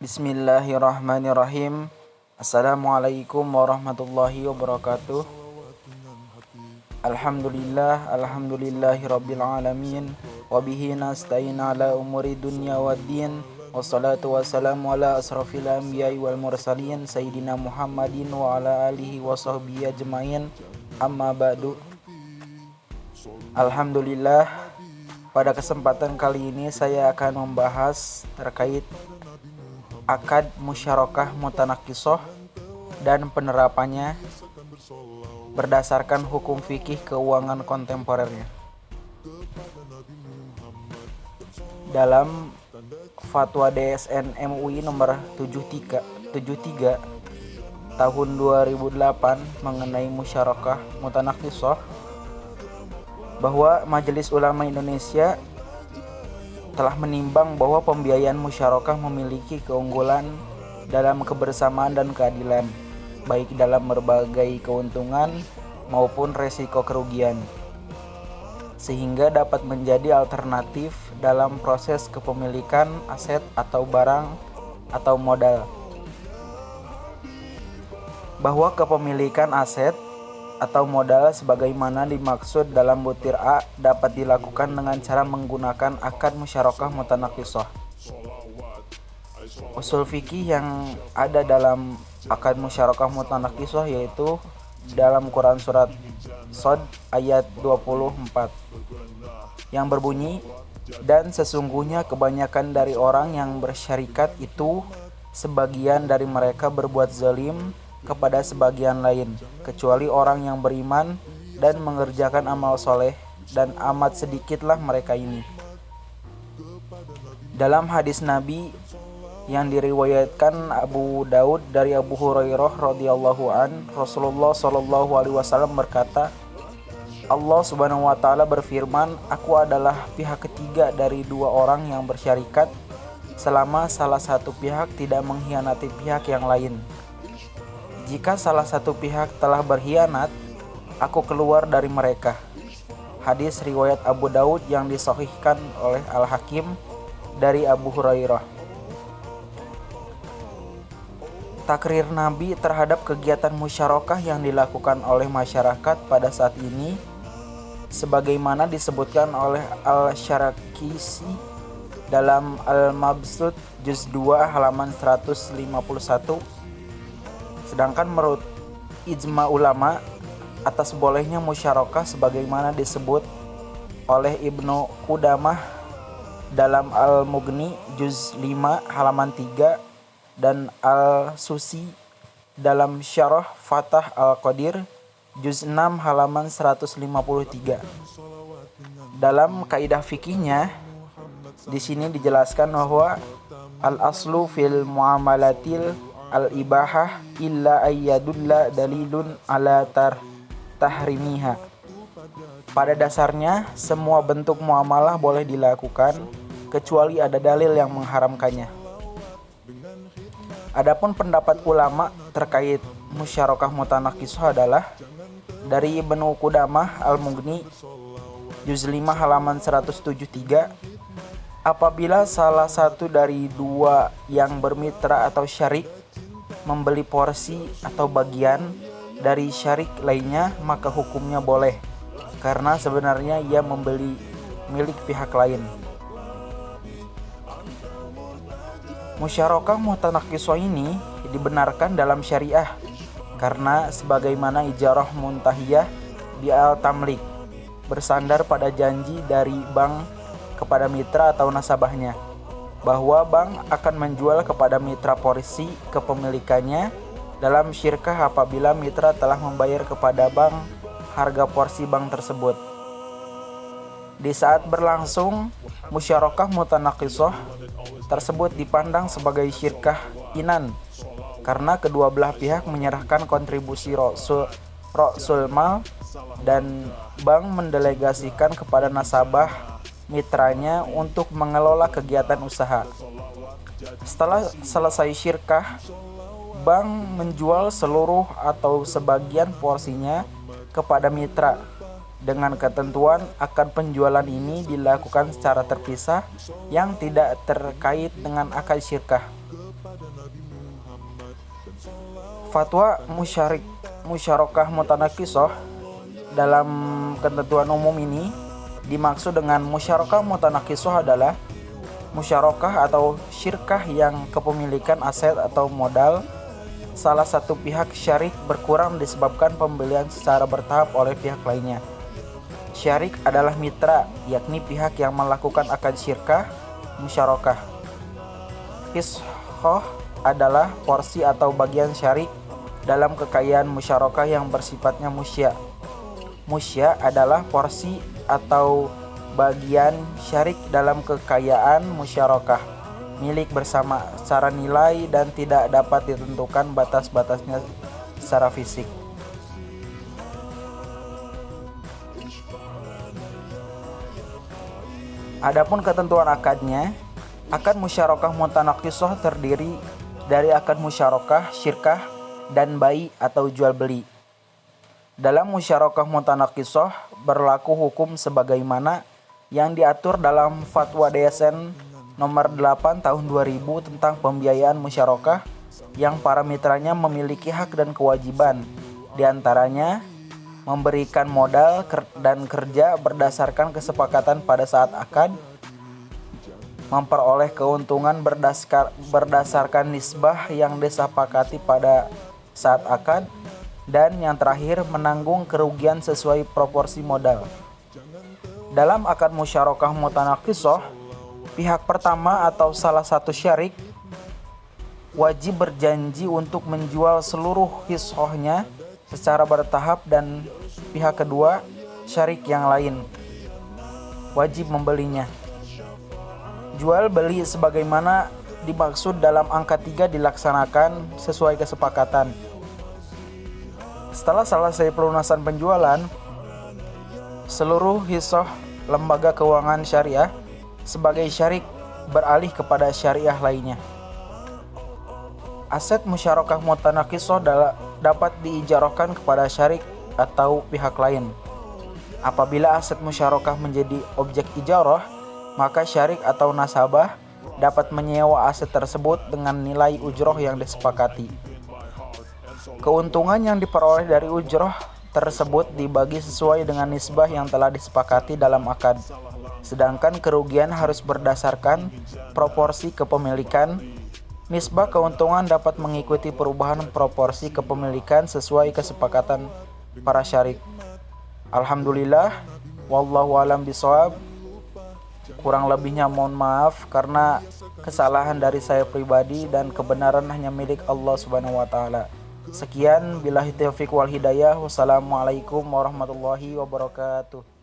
Bismillahirrahmanirrahim. Assalamualaikum warahmatullahi wabarakatuh. Alhamdulillahirabbil alamin. Wabihi nasta'in ala umuri dunya waddin. Wassalatu wassalamu ala asrafil anbiya'i wal mursalin Sayyidina Muhammadin wa ala alihi wa sahbihi ajmain. Amma ba'du. Alhamdulillah, pada kesempatan kali ini saya akan membahas terkait akad musyarakah mutanaqisah dan penerapannya berdasarkan hukum fikih keuangan kontemporernya. Dalam Fatwa DSN MUI nomor 73 tahun 2008 mengenai musyarakah mutanaqisah, bahwa Majelis Ulama Indonesia telah menimbang bahwa pembiayaan musyarakah memiliki keunggulan dalam kebersamaan dan keadilan, baik dalam berbagai keuntungan maupun resiko kerugian, sehingga dapat menjadi alternatif dalam proses kepemilikan aset atau barang atau modal. Bahwa kepemilikan aset atau modal sebagaimana dimaksud dalam butir A dapat dilakukan dengan cara menggunakan akad musyarakah mutanaqisah. Usul fikih yang ada dalam akad musyarakah mutanaqisah yaitu dalam Quran surat Shad ayat 24 yang berbunyi, dan sesungguhnya kebanyakan dari orang yang bersyarikat itu sebagian dari mereka berbuat zalim kepada sebagian lain, kecuali orang yang beriman dan mengerjakan amal soleh, dan amat sedikitlah mereka ini. Dalam hadis Nabi yang diriwayatkan Abu Daud dari Abu Hurairah radhiyallahu an, Rasulullah shallallahu alaihi wasallam berkata, Allah subhanahu wa ta'ala berfirman, aku adalah pihak ketiga dari dua orang yang bersyarikat selama salah satu pihak tidak mengkhianati pihak yang lain. Jika salah satu pihak telah berkhianat, aku keluar dari mereka. Hadis riwayat Abu Daud yang disahihkan oleh Al-Hakim dari Abu Hurairah. Takrir Nabi terhadap kegiatan musyarakah yang dilakukan oleh masyarakat pada saat ini, sebagaimana disebutkan oleh Al-Syarakisi dalam Al-Mabsut juz 2 halaman 151. Sedangkan menurut ijma ulama atas bolehnya musyarakah sebagaimana disebut oleh Ibnu Qudamah dalam Al-Mughni juz 5 halaman 3 dan Al-Susi dalam Syarah Fathah Al-Qadir juz 6 halaman 153. Dalam kaidah fikihnya di sini dijelaskan bahwa al-aslu fil muamalatil al-ibahah illa ayyadulla dalilun ala tahrimiha. Pada dasarnya semua bentuk muamalah boleh dilakukan kecuali ada dalil yang mengharamkannya. Adapun pendapat ulama terkait musyarakah mutanaqisah adalah dari Ibnu Qudamah Al-Mughni juz 5 halaman 173, apabila salah satu dari dua yang bermitra atau syarik membeli porsi atau bagian dari syarik lainnya, maka hukumnya boleh, karena sebenarnya ia membeli milik pihak lain. Musyarakah mutanaqisah ini dibenarkan dalam syariah karena sebagaimana ijarah muntahiyah di al-tamlik, bersandar pada janji dari bank kepada mitra atau nasabahnya bahwa bank akan menjual kepada mitra porsi kepemilikannya dalam syirkah apabila mitra telah membayar kepada bank harga porsi bank tersebut. Di saat berlangsung musyarakah mutanaqisah tersebut dipandang sebagai syirkah inan karena kedua belah pihak menyerahkan kontribusi ra'sul mal dan bank mendelegasikan kepada nasabah mitranya untuk mengelola kegiatan usaha. Setelah selesai syirkah, bank menjual seluruh atau sebagian porsinya kepada mitra dengan ketentuan akan penjualan ini dilakukan secara terpisah yang tidak terkait dengan akad syirkah. Fatwa musyarakah mutanakisah dalam ketentuan umum ini dimaksud dengan musyarakah mutanakisah adalah musyarakah atau syirkah yang kepemilikan aset atau modal salah satu pihak syarik berkurang disebabkan pembelian secara bertahap oleh pihak lainnya. Syarik adalah mitra, yakni pihak yang melakukan akad syirkah musyarakah. Hishoh adalah porsi atau bagian syarik dalam kekayaan musyarakah yang bersifatnya musya. Musya adalah porsi atau bagian syarik dalam kekayaan musyarakah milik bersama secara nilai dan tidak dapat ditentukan batas-batasnya secara fisik. Adapun ketentuan akadnya, akad musyarakah mutanakisah terdiri dari akad musyarakah, syirkah, dan bai atau jual beli. Dalam musyarakah mutanakisah berlaku hukum sebagaimana yang diatur dalam Fatwa DSN nomor 8 tahun 2000 tentang pembiayaan musyarakah yang para mitranya memiliki hak dan kewajiban, diantaranya memberikan modal dan kerja berdasarkan kesepakatan pada saat akad, memperoleh keuntungan berdasarkan nisbah yang disepakati pada saat akad, dan yang terakhir menanggung kerugian sesuai proporsi modal. Dalam akad musyarakah mutanakisah, pihak pertama atau salah satu syarik wajib berjanji untuk menjual seluruh hishohnya secara bertahap dan pihak kedua, syarik yang lain, wajib membelinya. Jual beli sebagaimana dimaksud dalam angka 3 dilaksanakan sesuai kesepakatan. Setelah selesai pelunasan penjualan, seluruh hishoh lembaga keuangan syariah sebagai syarik beralih kepada syariah lainnya. Aset musyarakah mutanakisah dapat diijarahkan kepada syarik atau pihak lain. Apabila aset musyarakah menjadi objek ijarah, maka syarik atau nasabah dapat menyewa aset tersebut dengan nilai ujroh yang disepakati. Keuntungan yang diperoleh dari ujroh tersebut dibagi sesuai dengan nisbah yang telah disepakati dalam akad. Sedangkan kerugian harus berdasarkan proporsi kepemilikan. Nisbah keuntungan dapat mengikuti perubahan proporsi kepemilikan sesuai kesepakatan para syarik. Alhamdulillah, wallahu alam bishawab. Kurang lebihnya mohon maaf karena kesalahan dari saya pribadi dan kebenaran hanya milik Allah Subhanahu wa taala. Sekian, billahi taufiq wal hidayah. Wassalamualaikum warahmatullahi wabarakatuh.